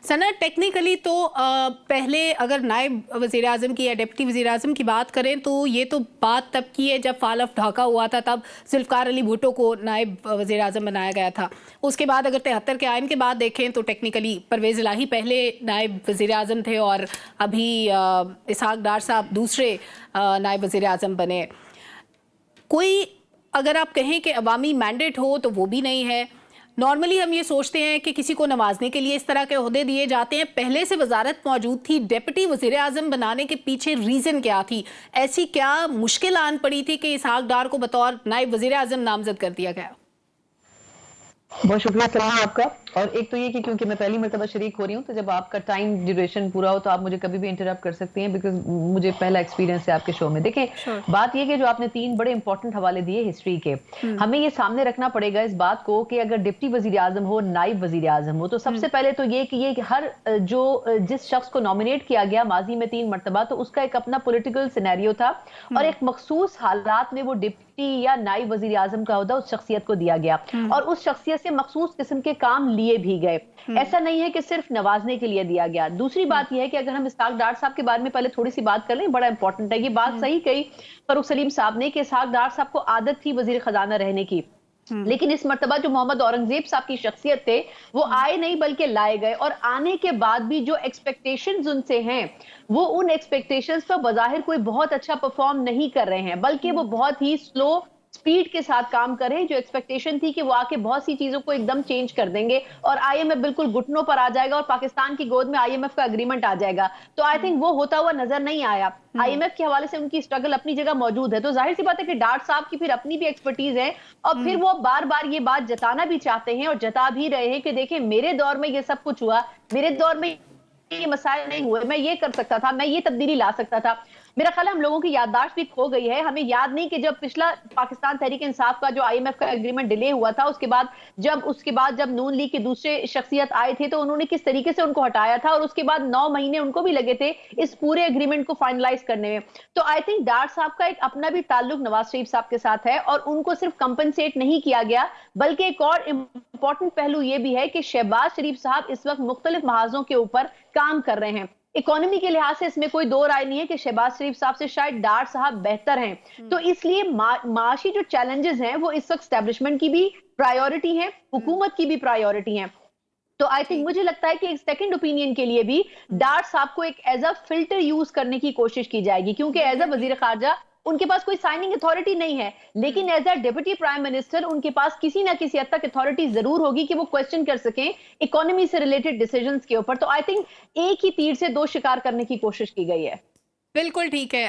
सना, technically तो पहले अगर नायब वज़ीर आज़म की या डिप्टी वज़ीर आज़म की बात करें तो ये तो बात तब की है जब फाल ऑफ ढाका हुआ था, तब जुल्फ़िकार अली भुट्टो को नायब वज़ीर आज़म बनाया गया था। उसके बाद अगर 73 के आइन के बाद देखें तो टेक्निकली परवेज़ इलाही पहले नायब वज़ीर आज़म थे और अभी इसहाक डार साहब दूसरे नायब वज़ीर आज़म बने। कोई अगर आप कहें कि अवामी मैंडेट हो तो वो भी नहीं है। नॉर्मली हम ये सोचते हैं कि किसी को नवाजने के लिए इस तरह के ओहदे दिए जाते हैं। पहले से वजारत मौजूद थी, डिप्टी वज़ीर आज़म बनाने के पीछे रीज़न क्या थी? ऐसी क्या मुश्किल आन पड़ी थी कि इसहाक डार को बतौर नायब वज़ीर आज़म नामजद कर दिया गया? बहुत शुक्रिया सलाह आपका। और एक तो ये कि क्योंकि मैं पहली मरतबा शरीक हो रही हूँ, तो जब आपका टाइम ड्यूरेशन पूरा हो तो आप मुझे कभी भी इंटरप्ट कर सकती हैं, बिकॉज मुझे पहला एक्सपीरियंस है आपके शो में। देखें, बात ये कि जो आपने 3 बड़े इंपॉर्टेंट हवाले दिए हिस्ट्री के, हमें ये सामने रखना पड़ेगा इस बात को कि अगर डिप्टी वजीर आजम हो, नाइब वजीर आजम हो, तो सबसे पहले तो ये कि हर जिस शख्स को नॉमिनेट किया गया माजी में 3 मरतबा, तो उसका एक अपना पोलिटिकल सिनेरियो था और एक मखसूस हालात में वो डिप्टी या नाइब वजीर आजम का ओहदा उस शख्सियत को दिया गया और उस शख्सियत से मखसूस किस्म के काम लिए भी गए। ऐसा नहीं है कि सिर्फ नवाजने के लिए दिया गया। दूसरी बात यह है कि अगर हम इसहाक डार साहब के बारे में पहले थोड़ी सी बात कर लें, बड़ा इंपॉर्टेंट है। ये बात सही कही फरूख सलीम साहब ने कि इसहाक डार साहब को आदत थी वजीर खजाना रहने की, लेकिन इस मर्तबा जो मोहम्मद औरंगजेब साहब की शख्सियत थे वो आए नहीं बल्कि लाए गए, और आने के बाद भी जो एक्सपेक्टेशंस उनसे हैं वो उन एक्सपेक्टेशंस पर बज़ाहिर कोई बहुत अच्छा परफॉर्म नहीं कर रहे हैं, बल्कि वो बहुत ही स्लो स्पीड के साथ काम करें। जो एक्सपेक्टेशन थी कि वो आके बहुत सी चीजों को एकदम चेंज कर देंगे और आईएमएफ बिल्कुल घुटनों पर आ जाएगा और पाकिस्तान की गोद में आईएमएफ का एग्रीमेंट आ जाएगा, तो आई थिंक वो होता हुआ नजर नहीं आया। आईएमएफ के हवाले से उनकी स्ट्रगल अपनी जगह मौजूद है, तो जाहिर सी बात है कि डार साहब की फिर अपनी भी एक्सपर्टीज है और फिर वो बार बार ये बात जताना भी चाहते हैं और जता भी रहे हैं कि देखें, मेरे दौर में ये सब कुछ हुआ, मेरे दौर में ये मसाइल नहीं हुए, मैं ये कर सकता था, मैं ये तब्दीली ला सकता था। मेरा ख्याल है हम लोगों की याददाश्त भी खो गई है। हमें याद नहीं कि जब पिछला पाकिस्तान तहरीक इंसाफ का जो आईएमएफ का एग्रीमेंट डिले हुआ था, उसके बाद जब नून लीग के दूसरे शख्सियत आए थे तो उन्होंने किस तरीके से उनको हटाया था और उसके बाद 9 महीने उनको भी लगे थे इस पूरे एग्रीमेंट को फाइनलाइज करने में। तो आई थिंक डार साहब का एक अपना भी ताल्लुक नवाज शरीफ साहब के साथ है और उनको सिर्फ कंपनसेट नहीं किया गया, बल्कि एक और इंपॉर्टेंट पहलू यह भी है कि शहबाज शरीफ साहब इस वक्त मुख्तलिफ महाजों के ऊपर काम कर रहे हैं। इकोनॉमी के लिहाज से इसमें कोई दो राय नहीं है कि शहबाज शरीफ साहब से शायद डार साहब बेहतर हैं। तो इसलिए माशी जो चैलेंजेस हैं वो इस वक्त एस्टेब्लिशमेंट की भी प्रायोरिटी है, हुकूमत की भी प्रायोरिटी है। तो आई थिंक मुझे लगता है कि एक सेकंड ओपिनियन के लिए भी डार साहब को एक एज अ फिल्टर यूज करने की कोशिश की जाएगी, क्योंकि एज अ वजीर खारजा उनके पास कोई साइनिंग अथॉरिटी नहीं है, लेकिन as a deputy prime minister उनके पास किसी ना किसी हद तक अथॉरिटी जरूर होगी कि वो क्वेश्चन कर सकें इकोनॉमी से रिलेटेड डिसीजंस के ऊपर। तो आई थिंक एक ही तीर से 2 शिकार करने की कोशिश की गई है। बिल्कुल ठीक है।